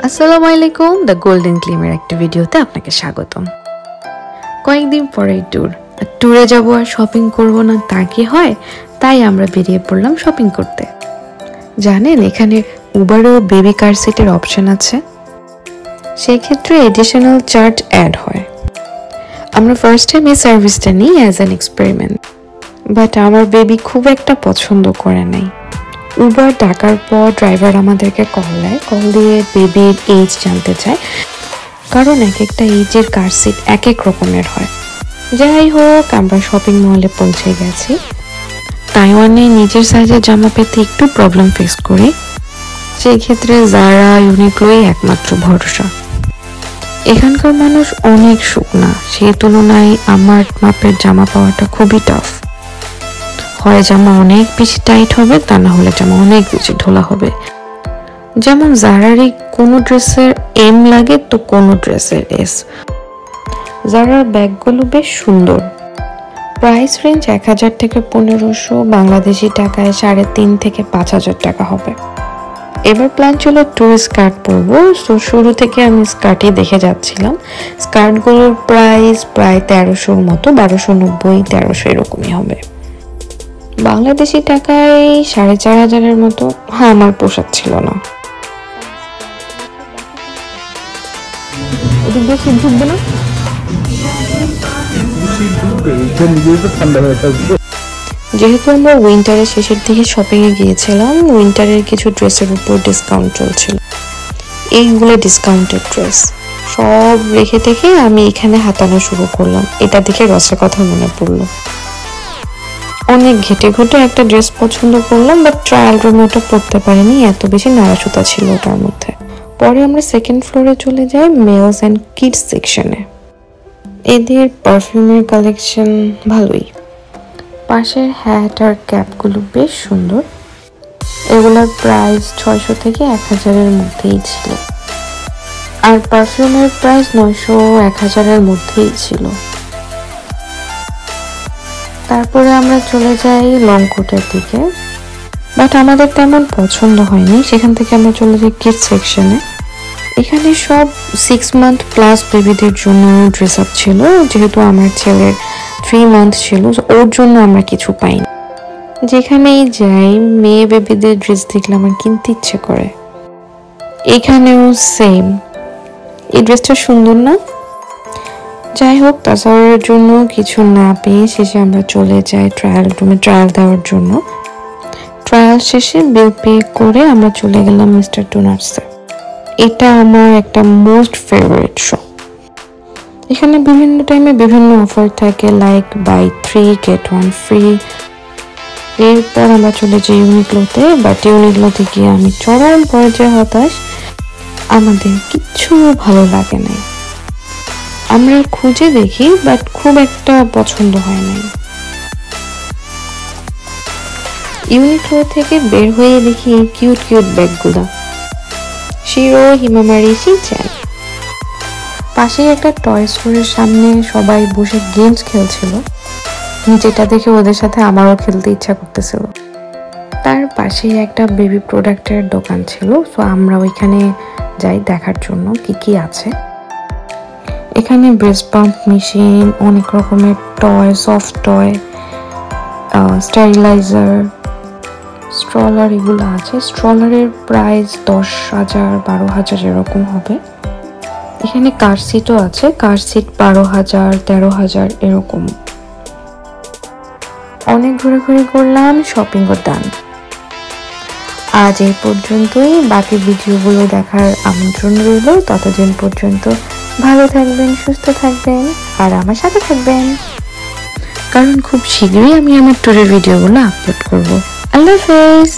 আসসালামু আলাইকুম, the golden ক্লিমের একটা ভিডিওতে আপনাকে স্বাগতম। কয়েকদিন পরে ট্যুরে যাব আর শপিং করব না তা কি হয়, তাই আমরা বেরিয়ে পড়লাম শপিং করতে। জানেন এখানে উবারও বেবি কার সিটের অপশন আছে, সেই ক্ষেত্রে এডিশনাল চার্জ অ্যাড হয়। আমরা ফার্স্ট টাইম এই সার্ভিসটা নিই অ্যাজ অ্যান এক্সপেরিমেন্ট, বাট আমার বেবি খুব একটা পছন্দ করে নাই। উবার ডাকার পর ড্রাইভার আমাদেরকে কল দিয়ে বেবির এজ জানতে চায়, কারণ এক একটা এজের কার সিট এক এক রকমের হয়। যাই হোক, আমরা শপিং মলে পৌঁছে গেছি। তাইওয়ানে নিজের সাইজের জামা পেতে একটু প্রবলেম ফেস করি, সেই ক্ষেত্রে জারা, ইউনিক্লোই একমাত্র ভরসা। এখানকার মানুষ অনেক শুকনা, সেই তুলনায় আমার মাপের জামা পাওয়াটা খুবই টাফ। হয় জামা অনেক বেশি টাইট হবে, তা না হলে জামা অনেক বেশি ঢোলা হবে। যেমন জারারই কোনো ড্রেসের এম লাগে তো কোনো ড্রেসের এস। জারার ব্যাগগুলো বেশ সুন্দর। প্রাইস রেঞ্জ 1000 থেকে 1500, বাংলাদেশি টাকায় 3.5 থেকে 5000 টাকা হবে। এবার প্ল্যান ছিল টু স্কার্ট পরবো, তো শুরু থেকে আমি স্কার্টই দেখে যাচ্ছিলাম। স্কার্টগুলোর প্রাইস প্রায় 1300-র মতো, 1290, 1300 এরকমই হবে। বাংলাদেশি টাকায় 4500-এর মতো। হ্যাঁ, আমার পোষাচ্ছিল না। যেহেতু আমরা উইন্টারের শেষের দিকে শপিং এ গিয়েছিলাম, উইন্টারের কিছু ড্রেসের উপর ডিসকাউন্ট চলছিল। এইগুলো ডিসকাউন্টেড ড্রেস সব রেখে থেকে আমি এখানে হাতানো শুরু করলাম। এটা দেখে রসের কথা মনে পড়লো। অনেক ঘেটে ঘুটে একটা ড্রেস পছন্দ করলাম, বাট ট্রায়াল রুমে ওটা পরতে পারিনি, এত বেশি নাড়াচুতা ছিল ওটার মধ্যে। পরে আমরা সেকেন্ড ফ্লোরে চলে যাই মেলস অ্যান্ড কিডস সেকশনে। এদের পারফিউমের কালেকশন ভালোই। পাশের হ্যাট আর ক্যাপগুলো বেশ সুন্দর। এগুলোর প্রাইস 600 থেকে 1000-এর মধ্যেই ছিল, আর পারফিউমের প্রাইস 900-1000-এর মধ্যেই ছিল। তারপরে আমরা চলে যাই লং কোটের দিকে, বাট আমাদের তেমন পছন্দ হয়নি। সেখান থেকে আমরা চলে যাই কিডস সেকশনে। এখানে সব 6 মান্থ প্লাস বেবিদের জন্য ড্রেস আপ ছিল। যেহেতু আমার ছেলের 3 মান্থ ছিল, ওর জন্য আমরা কিছু পাইনি। যেখানেই যাই মেয়ে বেবিদের ড্রেস দেখলে আমার কিনতে ইচ্ছে করে। এখানেও সেম। এই ড্রেসটা সুন্দর না? যাই হোক, তাসাওয়ারের জন্য কিছু না পেয়ে শেষে আমরা চলে যাই ট্রায়াল রুমে ট্রায়াল দেওয়ার জন্য। ট্রায়াল শেষে বিল পে করে আমরা চলে গেলাম মিস্টার ডোনাটসে। এটা আমার একটা মোস্ট ফেভারিট শপ। এখানে বিভিন্ন টাইমে বিভিন্ন অফার থাকে, লাইক বাই 3 get 1 ফ্রি। এরপর আমরা চলে যাই ইউনিক্লোতে, বাট ইউনিক্লোতে গিয়ে আমি চরম পর্যায়ে হতাশ। আমাদের কিচ্ছু ভালো লাগে নাই। আমরা খুঁজে দেখি, বাট খুব একটা পছন্দ হয় নাই। ইউনিক্লো থেকে বের হয়ে দেখি কিউট কিউট ব্যাগগুলো, শিরো, হিমামারি, শিনচ্যান। পাশেই একটা টয় স্টোরের সামনে সবাই বসে গেমস খেলছিল। যেটা দেখে ওদের সাথে আমারও খেলতে ইচ্ছা করতেছিল। তার পাশেই একটা বেবি প্রোডাক্টের দোকান ছিল, সো আমরা ওইখানে যাই দেখার জন্য কি কি আছে। এখানে ব্রেস্ট পাম্প মেশিন, অনেক রকমের toy, soft toy, steriliser, stroller এগুলো আছে। স্ট্রলারের প্রাইস 10,000, 12,000 এরকম হবে। এখানে কার সিটও আছে, কার সিট 12,000, 13,000 এরকম। অনেক ঘোরাঘুরি করলাম, শপিংও ডান। আজ এই পর্যন্তই। বাকি ভিডিওগুলো দেখার আমন্ত্রণ রইল। ততদিন পর্যন্ত ভালো থাকবেন, সুস্থ থাকবেন, আর আমার সাথে থাকবেন, কারণ খুব শীঘ্রই আমি আমার ট্যুরের ভিডিওগুলো আপলোড করব। আল্লাহ হাফেজ।